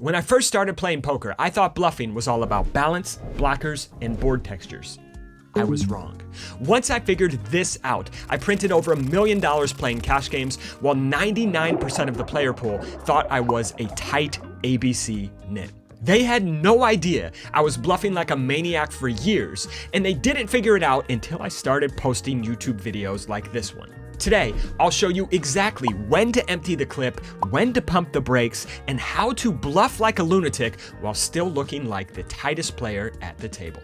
When I first started playing poker, I thought bluffing was all about balance, blockers, and board textures. I was wrong. Once I figured this out, I printed over $1 million playing cash games, while 99% of the player pool thought I was a tight ABC nit. They had no idea I was bluffing like a maniac for years, and they didn't figure it out until I started posting YouTube videos like this one. Today, I'll show you exactly when to empty the clip, when to pump the brakes, and how to bluff like a lunatic while still looking like the tightest player at the table.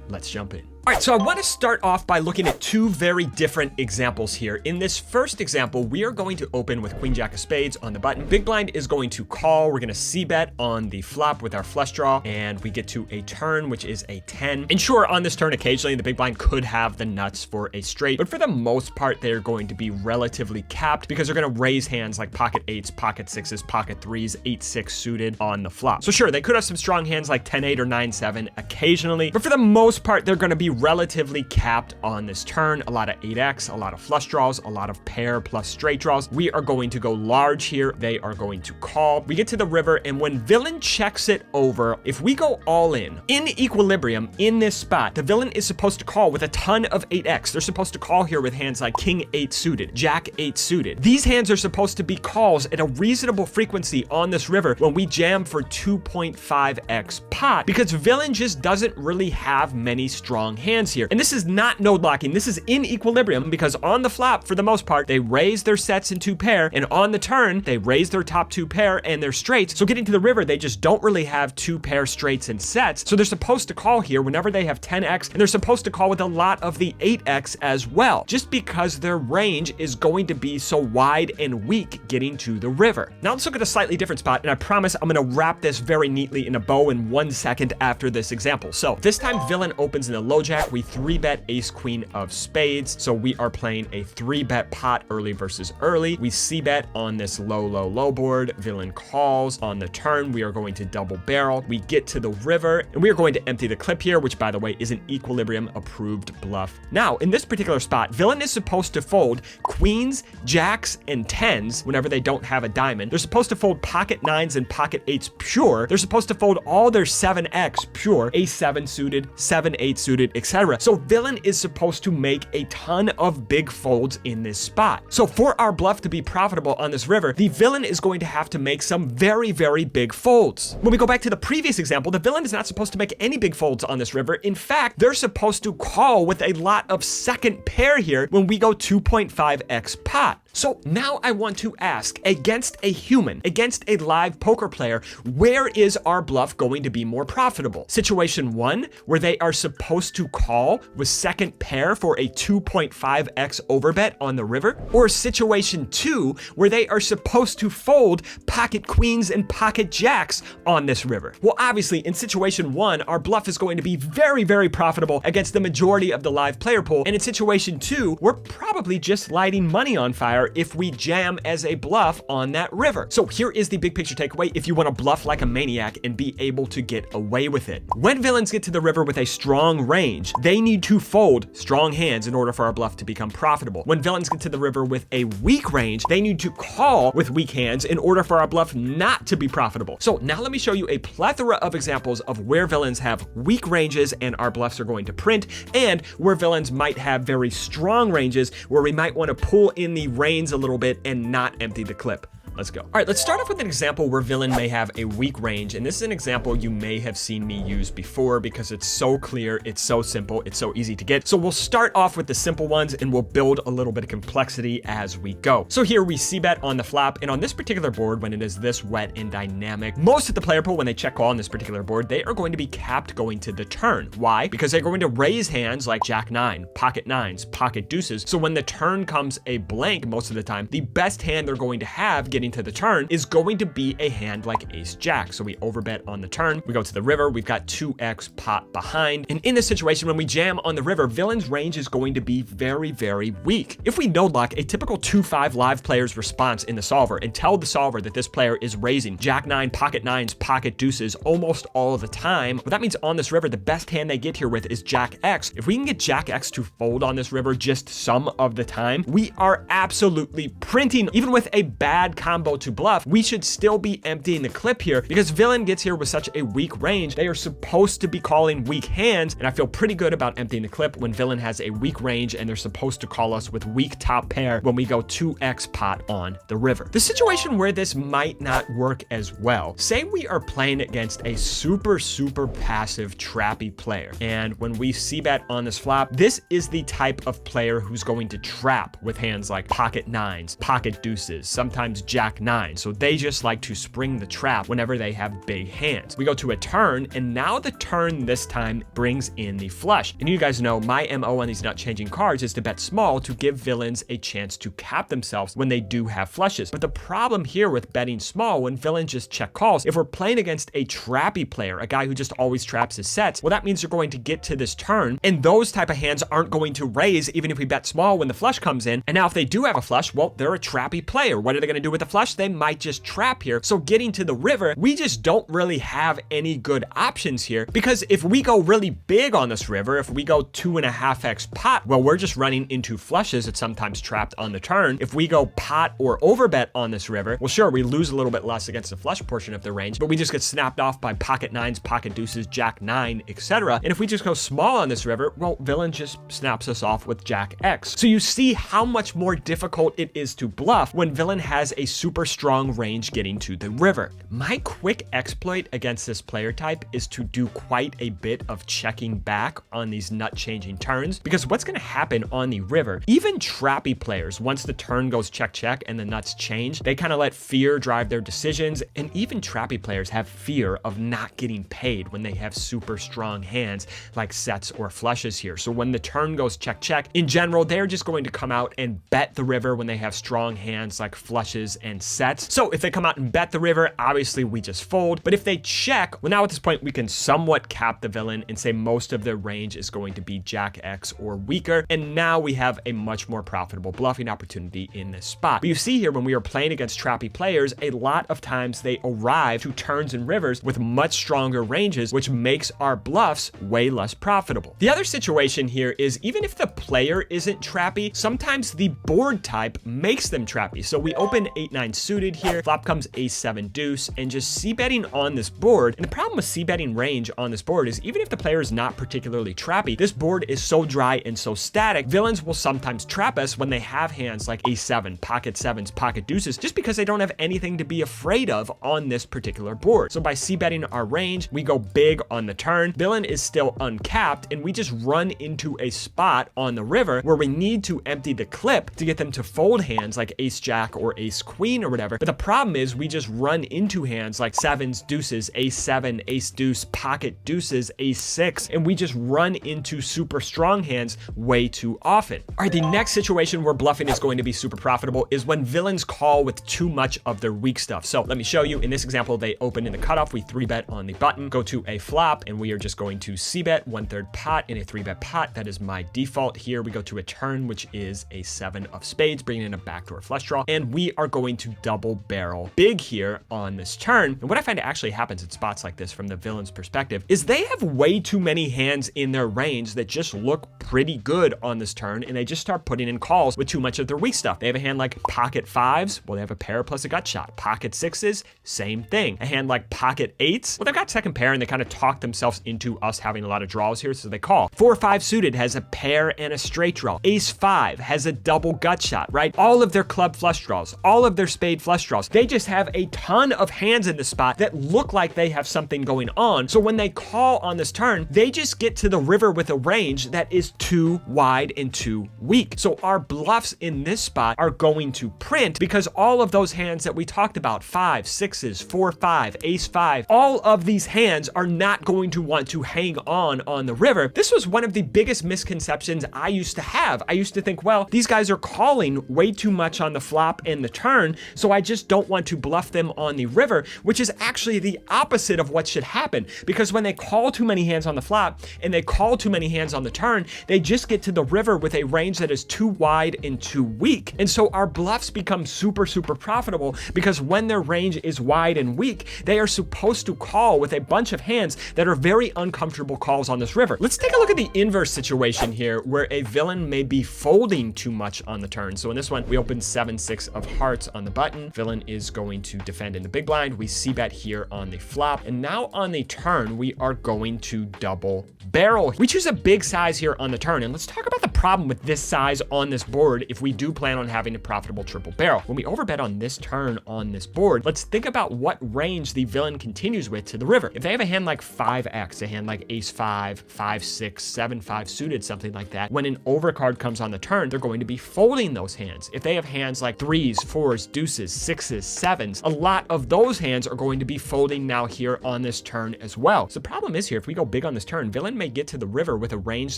Let's jump in. All right, so I want to start off by looking at two very different examples here. In this first example, we are going to open with Queen Jack of Spades on the button. Big blind is going to call. We're going to c-bet on the flop with our flush draw, and we get to a turn, which is a 10. And sure, on this turn, occasionally the big blind could have the nuts for a straight, but for the most part, they're going to be relatively capped because they're going to raise hands like pocket eights, pocket sixes, pocket threes, 8-6 suited on the flop. So sure, they could have some strong hands like 10-8 or 9-7 occasionally, but for the most part, they're going to be relatively capped on this turn. A lot of 8x, a lot of flush draws, a lot of pair plus straight draws. We are going to go large here. They are going to call. We get to the river, and when villain checks it over, if we go all in equilibrium in this spot, the villain is supposed to call with a ton of 8x. They're supposed to call here with hands like king 8 suited, jack 8 suited. These hands are supposed to be calls at a reasonable frequency on this river when we jam for 2.5x pot, because villain just doesn't really have many strong hands here. And this is not node locking. This is in equilibrium because on the flop, for the most part, they raise their sets in 2 pair, and on the turn, they raise their top 2 pair and their straights. So getting to the river, they just don't really have 2 pair straights and sets. So they're supposed to call here whenever they have 10x, and they're supposed to call with a lot of the 8x as well, just because their range is going to be so wide and weak getting to the river. Now let's look at a slightly different spot, and I promise I'm gonna wrap this very neatly in a bow in 1 second after this example. So this time villain opens in the low jack. We 3-bet ace queen of spades, so we are playing a 3-bet pot early versus early. We c-bet on this low board. Villain calls on the turn. We are going to double barrel. We get to the river, and we are going to empty the clip here, which by the way is an equilibrium approved bluff. Now in this particular spot, villain is supposed to fold queens, jacks, and 10s whenever they don't have a diamond. They're supposed to fold pocket 9s and pocket 8s pure. They're supposed to fold all their 7x pure, ace 7 suited, 7-8 suited, etc. So villain is supposed to make a ton of big folds in this spot. So for our bluff to be profitable on this river, the villain is going to have to make some very, very big folds. When we go back to the previous example, the villain is not supposed to make any big folds on this river. In fact, they're supposed to call with a lot of second pair here when we go 2.5x pot. So now I want to ask, against a human, against a live poker player, where is our bluff going to be more profitable? Situation 1, where they are supposed to call with second pair for a 2.5x overbet on the river? Or situation 2, where they are supposed to fold pocket queens and pocket jacks on this river? Well, obviously in situation 1, our bluff is going to be very, very profitable against the majority of the live player pool. And in situation 2, we're probably just lighting money on fire if we jam as a bluff on that river. So here is the big picture takeaway if you want to bluff like a maniac and be able to get away with it. When villains get to the river with a strong range, they need to fold strong hands in order for our bluff to become profitable. When villains get to the river with a weak range, they need to call with weak hands in order for our bluff not to be profitable. So now let me show you a plethora of examples of where villains have weak ranges and our bluffs are going to print, and where villains might have very strong ranges where we might want to pull in the range a little bit and not empty the clip. Let's go. All right, let's start off with an example where villain may have a weak range. And this is an example you may have seen me use before because it's so clear, it's so simple, it's so easy to get. So we'll start off with the simple ones and we'll build a little bit of complexity as we go. So here we c-bet on the flop, and on this particular board, when it is this wet and dynamic, most of the player pool, when they check call on this particular board, they are going to be capped going to the turn. Why? Because they're going to raise hands like jack 9, pocket 9s, pocket deuces. So when the turn comes a blank, most of the time, the best hand they're going to have getting to the turn is going to be a hand like ace jack. So we overbet on the turn. We go to the river. We've got 2x pot behind. And in this situation, when we jam on the river, villain's range is going to be very, very weak. If we node lock, a typical 2-5 live player's response in the solver and tell the solver that this player is raising jack 9, pocket 9s, pocket deuces almost all of the time, well, that means on this river, the best hand they get here with is jack X. If we can get jack X to fold on this river just some of the time, we are absolutely printing, even with a bad combo combo to bluff, we should still be emptying the clip here because villain gets here with such a weak range. They are supposed to be calling weak hands, and I feel pretty good about emptying the clip when villain has a weak range and they're supposed to call us with weak top pair when we go 2x pot on the river. The situation where this might not work as well, say we are playing against a super passive trappy player, and when we c-bet on this flop, this is the type of player who's going to trap with hands like pocket nines, pocket deuces, sometimes jack nine. So they just like to spring the trap whenever they have big hands. We go to a turn, and now the turn this time brings in the flush. And you guys know my MO on these nut changing cards is to bet small to give villains a chance to cap themselves when they do have flushes. But the problem here with betting small when villains just check calls, if we're playing against a trappy player, a guy who just always traps his sets, well, that means they're going to get to this turn, and those type of hands aren't going to raise even if we bet small when the flush comes in. And now if they do have a flush, well, they're a trappy player. What are they going to do with the flush? They might just trap here. So getting to the river, we just don't really have any good options here, because if we go really big on this river, if we go 2.5x pot, well, we're just running into flushes. It's sometimes trapped on the turn. If we go pot or overbet on this river, well, sure, we lose a little bit less against the flush portion of the range, but we just get snapped off by pocket nines, pocket deuces, jack nine, etc. And if we just go small on this river, well, villain just snaps us off with jack X. So you see how much more difficult it is to bluff when villain has a super strong range getting to the river. My quick exploit against this player type is to do quite a bit of checking back on these nut changing turns, because what's going to happen on the river, even trappy players, once the turn goes check and the nuts change, they kind of let fear drive their decisions. And even trappy players have fear of not getting paid when they have super strong hands like sets or flushes here. So when the turn goes check, in general, they're just going to come out and bet the river when they have strong hands like flushes and sets. So if they come out and bet the river, obviously we just fold. But if they check, well, now at this point, we can somewhat cap the villain and say most of their range is going to be jack X or weaker. And now we have a much more profitable bluffing opportunity in this spot. But you see here, when we are playing against trappy players, a lot of times they arrive to turns and rivers with much stronger ranges, which makes our bluffs way less profitable. The other situation here is even if the player isn't trappy, sometimes the board type makes them trappy. So we open 8-9 suited here, flop comes ace-7 deuce, and just c-betting on this board. And the problem with c-betting range on this board is even if the player is not particularly trappy, this board is so dry and so static, villains will sometimes trap us when they have hands like ace-7, pocket sevens, pocket deuces, just because they don't have anything to be afraid of on this particular board. So by c-betting our range, we go big on the turn, villain is still uncapped, and we just run into a spot on the river where we need to empty the clip to get them to fold hands like ace-jack or ace-queen or whatever. But the problem is we just run into hands like sevens, deuces, ace-7, ace-deuce, pocket deuces, ace-6, and we just run into super strong hands way too often. All right, the next situation where bluffing is going to be super profitable is when villains call with too much of their weak stuff. So let me show you. In this example, they open in the cutoff, we 3-bet on the button, go to a flop, and we are just going to c-bet 1/3 pot in a 3-bet pot. That is my default here. We go to a turn, which is a 7 of spades, bringing in a backdoor flush draw, and we are going to double barrel big here on this turn. And what I find actually happens in spots like this from the villain's perspective is they have way too many hands in their range that just look pretty good on this turn, and they just start putting in calls with too much of their weak stuff. They have a hand like pocket 5s, well, they have a pair plus a gut shot. Pocket 6s, same thing. A hand like pocket 8s, well, they've got second pair, and they kind of talk themselves into us having a lot of draws here, so they call. 4-5 suited has a pair and a straight draw. Ace-5 has a double gut shot, right? All of their club flush draws, all of their spade flush draws, they just have a ton of hands in the spot that look like they have something going on. So when they call on this turn, they just get to the river with a range that is too wide and too weak. So our bluffs in this spot are going to print because all of those hands that we talked about, 5, 6s, 4-5, ace-5, all of these hands are not going to want to hang on the river. This was one of the biggest misconceptions I used to have. I used to think, well, these guys are calling way too much on the flop and the turn, so I just don't want to bluff them on the river, which is actually the opposite of what should happen, because when they call too many hands on the flop and they call too many hands on the turn, they just get to the river with a range that is too wide and too weak. And so our bluffs become super profitable because when their range is wide and weak, they are supposed to call with a bunch of hands that are very uncomfortable calls on this river. Let's take a look at the inverse situation here where a villain may be folding too much on the turn. So in this one, we open 7-6 of hearts on the button. Villain is going to defend in the big blind. We c-bet here on the flop. And now on the turn, we are going to double barrel. We choose a big size here on the turn. And let's talk about the problem with this size on this board if we do plan on having a profitable triple barrel. When we overbet on this turn on this board, let's think about what range the villain continues with to the river. If they have a hand like 5x, a hand like ace 5, 5, 6, 7, 5 suited, something like that, when an overcard comes on the turn, they're going to be folding those hands. If they have hands like 3s, 4s, deuces, 6s, 7s, a lot of those hands are going to be folding now here on this turn as well. So the problem is here, if we go big on this turn, villain may get to the river with a range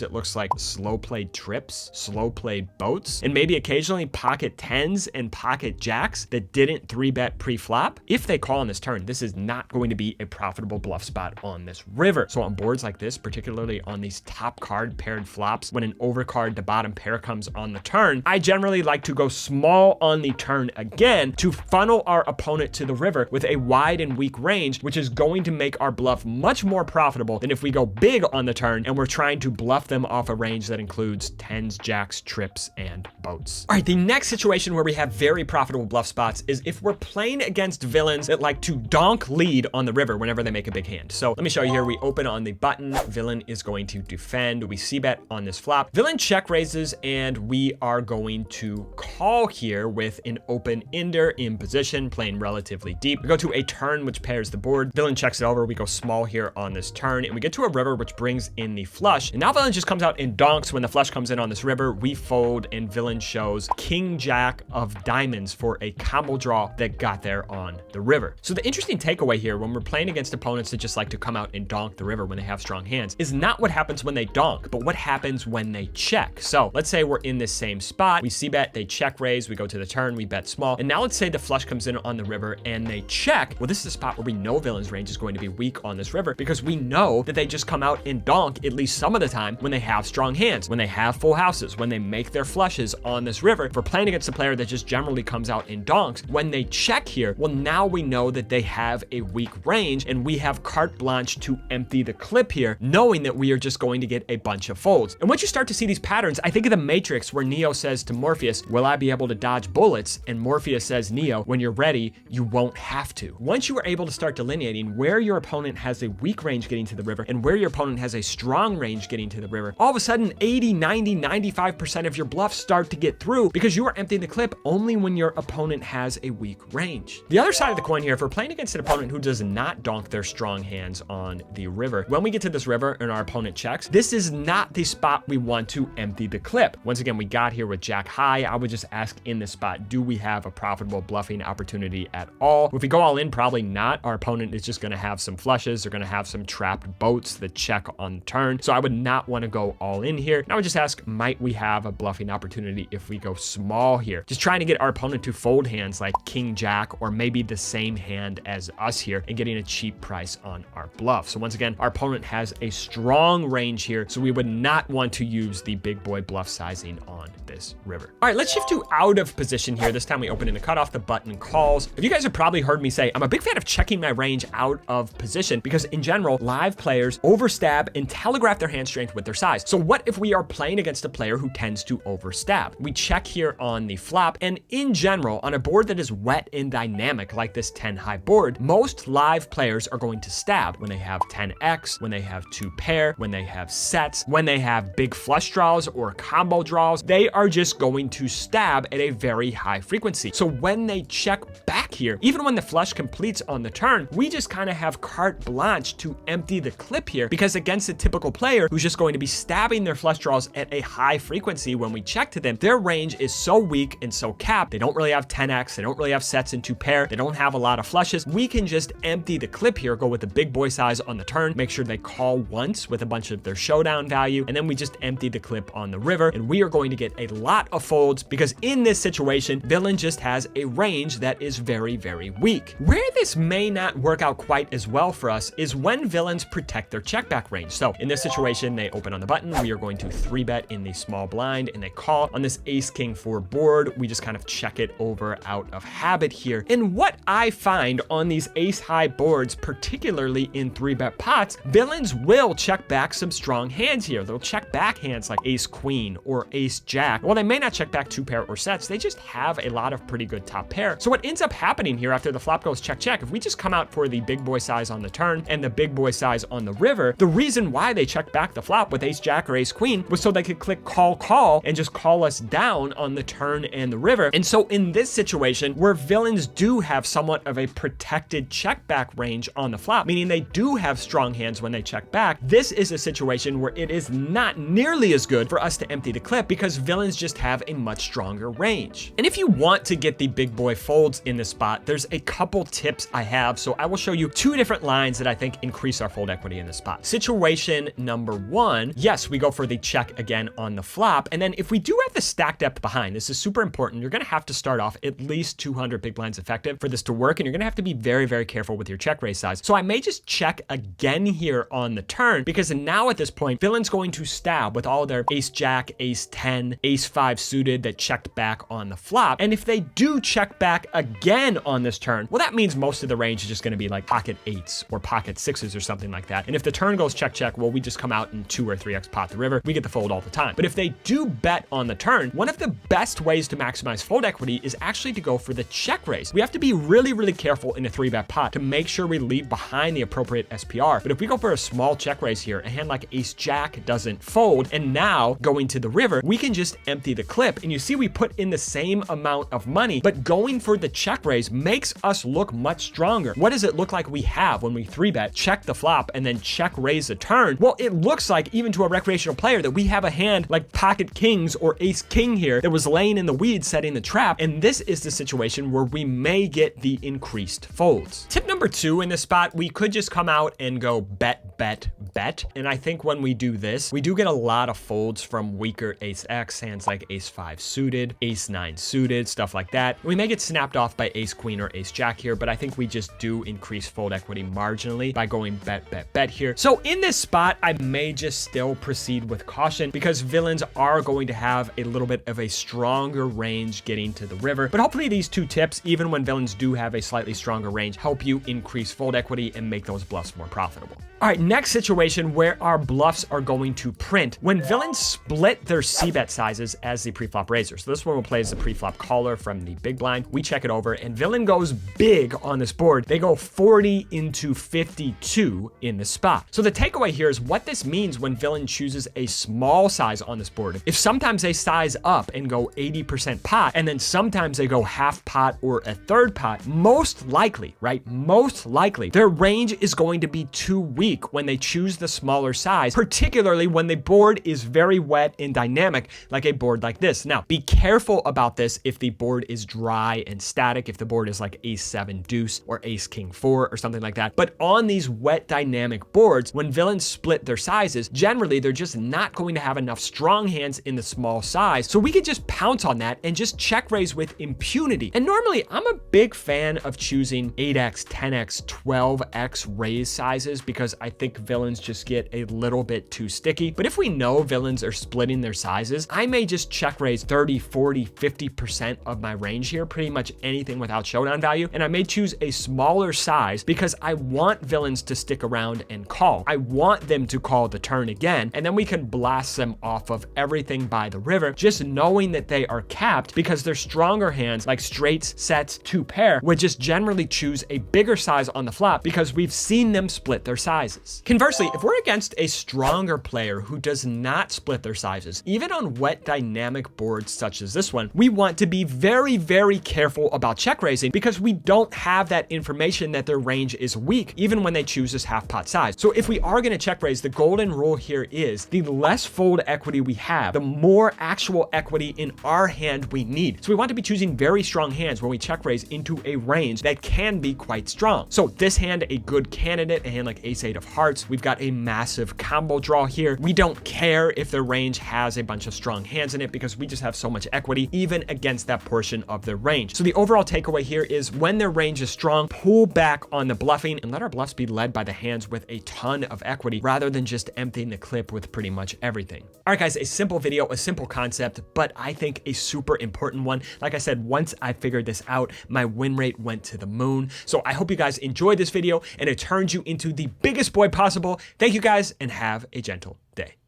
that looks like slow played trips, slow played boats, and maybe occasionally pocket 10s and pocket jacks that didn't 3-bet pre-flop. If they call on this turn, this is not going to be a profitable bluff spot on this river. So on boards like this, particularly on these top card paired flops, when an overcard to bottom pair comes on the turn, I generally like to go small on the turn again to funnel our opponent to the river with a wide and weak range, which is going to make our bluff much more profitable than if we go big on the turn and we're trying to bluff them off a range that includes 10s, jacks, trips, and boats. All right, the next situation where we have very profitable bluff spots is if we're playing against villains that like to donk lead on the river whenever they make a big hand. So let me show you here. We open on the button. Villain is going to defend. We c-bet on this flop. Villain check raises, and we are going to call here with an open ender in position, playing relatively deep. We go to a turn, which pairs the board. Villain checks it over. We go small here on this turn, and we get to a river, which brings in the flush. And now villain just comes out in donks. When the flush comes in on this river, we fold, and villain shows king jack of diamonds for a combo draw that got there on the river. So the interesting takeaway here when we're playing against opponents that just like to come out and donk the river when they have strong hands is not what happens when they donk, but what happens when they check. So let's say we're in this same spot. We c-bet, they check raise, we go to the turn, we bet small. And now let's say the flush comes in on the river and they check. Well, this is a spot where we know villain's range is going to be weak on this river because we know that they just come out and donk at least some of the time when they have strong hands, when they have full houses, when they make their flushes on this river. If we're playing against a player that just generally comes out in donks, when they check here, well, now we know that they have a weak range and we have carte blanche to empty the clip here, knowing that we are just going to get a bunch of folds. And once you start to see these patterns, I think of the Matrix where Neo says to Morpheus, will I be able to dodge bullets? And Morpheus says, Neo, when you're ready, you won't have to. Once you are able to start delineating where your opponent has a weak range getting to the river and where your opponent has a strong range getting to the river, all of a sudden 80, 90, 95% of your bluffs start to get through because you are emptying the clip only when your opponent has a weak range. The other side of the coin here, if we're playing against an opponent who does not donk their strong hands on the river, when we get to this river and our opponent checks, this is not the spot we want to empty the clip. Once again, we got here with jack high. I would just ask in this spot, do we have a profitable bluffing opportunity at all? If we go all in, probably not. Our opponent is just going to have some flushes. They're going to have some trapped boats that check on the turn. So I would not want to go all in here. And I would just ask, might we have a bluffing opportunity if we go small here? Just trying to get our opponent to fold hands like king jack or maybe the same hand as us here and getting a cheap price on our bluff. So once again, our opponent has a strong range here, so we would not want to use the big boy bluff sizing on this river. All right, let's shift to out of position here. This time we open in the cutoff, the button calls. If you guys have probably heard me say, I'm a big fan of checking my range out of position because in general, live players overstab and telegraph their hand strength with their size. So what if we are playing against a player who tends to overstab? We check here on the flop, and in general, on a board that is wet and dynamic like this 10 high board, most live players are going to stab when they have 10x, when they have 2 pair, when they have sets, when they have big flush draws or combo draws. They are just going to stab at a very high frequency. So when they check back here, even when the flush completes on the turn, we just kind of have carte blanche to empty the clip here because against a typical player who's just going to be stabbing their flush draws at a high frequency when we check to them, their range is so weak and so capped. They don't really have 10x, they don't really have sets in 2 pair, they don't have a lot of flushes. We can just empty the clip here, go with the big boy size on the turn, make sure they call once with a bunch of their showdown value, and then we just empty the clip on the river, and we are going to get a lot of folds because in this situation, villain just has a range that is very, very weak. Where this may not work out quite as well for us is when villains protect their checkback range. So in this situation, they open on the button, we are going to 3-bet in the small blind, and they call on this ace king 4 board. We just kind of check it over out of habit here. And what I find on these ace high boards, particularly in 3-bet pots, villains will check back some strong hands here. They'll check back hands like ace queen or ace jack While they may not check back 2 pair or sets, they just have a lot of pretty good top pair. So what ends up happening here after the flop goes check, check, if we just come out for the big boy size on the turn and the big boy size on the river, the reason why they checked back the flop with ace jack or ace queen was so they could click call, call, and just call us down on the turn and the river. And so in this situation where villains do have somewhat of a protected check back range on the flop, meaning they do have strong hands when they check back, this is a situation where it is not nearly as good for us to empty the clip because villains just have a much stronger range. And if you want to get the big boy folds in this spot, there's a couple tips I have. So I will show you 2 different lines that I think increase our fold equity in this spot. Situation number 1, yes, we go for the check again on the flop. And then if we do have the stack depth behind, this is super important. You're going to have to start off at least 200 big blinds effective for this to work. And you're going to have to be very, very careful with your check raise size. So I may just check again here on the turn because now at this point, villain's going to stab with all their ace jack, ace 10, ace 5 suited that checked back on the flop. And if they do check back again on this turn, well, that means most of the range is just going to be like pocket 8s or pocket 6s or something like that. And if the turn goes check, check, well, we just come out and 2 or 3x pot the river. We get the fold all the time. But if they do bet on the turn, one of the best ways to maximize fold equity is actually to go for the check raise. We have to be really, really careful in a 3-bet pot to make sure we leave behind the appropriate SPR. But if we go for a small check raise here, a hand like ace jack doesn't fold, and now going to the river, we can just empty the clip. And you see we put in the same amount of money, but going for the check raise makes us look much stronger. What does it look like we have when we 3-bet, check the flop, and then check raise the turn? Well, it looks like even to a recreational player that we have a hand like pocket kings or ace king here that was laying in the weeds setting the trap. And this is the situation where we may get the increased folds. Tip number 2 in this spot, we could just come out and go bet, bet, bet. And I think when we do this, we do get a lot of folds from weaker ace X, hands like ace 5 suited, ace 9 suited, stuff like that. We may get snapped off by ace queen or ace jack here, but I think we just do increase fold equity marginally by going bet, bet, bet here. So in this spot, I may just still proceed with caution because villains are going to have a little bit of a stronger range getting to the river. But hopefully these 2 tips, even when villains do have a slightly stronger range, help you increase fold equity and make those bluffs more profitable. All right, next situation where our bluffs are going to print. When villains split their c-bet sizes as the preflop raiser. So this one will play as the preflop caller from the big blind. We check it over and villain goes big on this board. They go 40 into 52 in the spot. So the takeaway here is what this means when villain chooses a small size on this board. If sometimes they size up and go 80% pot, and then sometimes they go half pot or a third pot, most likely, right? Most likely their range is going to be too weak when they choose the smaller size, particularly when the board is very wet and dynamic, like a board like this. Now, be careful about this if the board is dry and static, if the board is like ace 7 deuce or ace king 4 or something like that. But on these wet dynamic boards, when villains split their sizes, generally they're just not going to have enough strong hands in the small size. So we could just pounce on that and just check raise with impunity. And normally I'm a big fan of choosing 8x, 10x, 12x raise sizes because I think villains just get a little bit too sticky. But if we know villains are splitting their sizes, I may just check raise 30, 40, 50% of my range here, pretty much anything without showdown value. And I may choose a smaller size because I want villains to stick around and call. I want them to call the turn again, and then we can blast them off of everything by the river, just knowing that they are capped because their stronger hands like straights, sets, 2 pair would just generally choose a bigger size on the flop because we've seen them split their sizes. Conversely, if we're against a stronger player who does not split their sizes, even on wet dynamic boards such as this one, we want to be very, very careful about check raising because we don't have that information that their range is weak, even when they choose this half pot size. So if we are going to check raise, the golden rule here is the less fold equity we have, the more actual equity in our hand we need. So we want to be choosing very strong hands when we check raise into a range that can be quite strong. So this hand, a good candidate, a hand like ace 8 of hearts. We've got a massive combo draw here. We don't care if their range has a bunch of strong hands in it because we just have so much equity even against that portion of their range. So the overall takeaway here is when their range is strong, pull back on the bluffing and let our bluffs be led by the hands with a ton of equity rather than just emptying the clip with pretty much everything. All right, guys, a simple video, a simple concept, but I think a super important one. Like I said, once I figured this out, my win rate went to the moon. So I hope you guys enjoyed this video and it turned you into the biggest boy possible. Thank you guys and have a gentle day.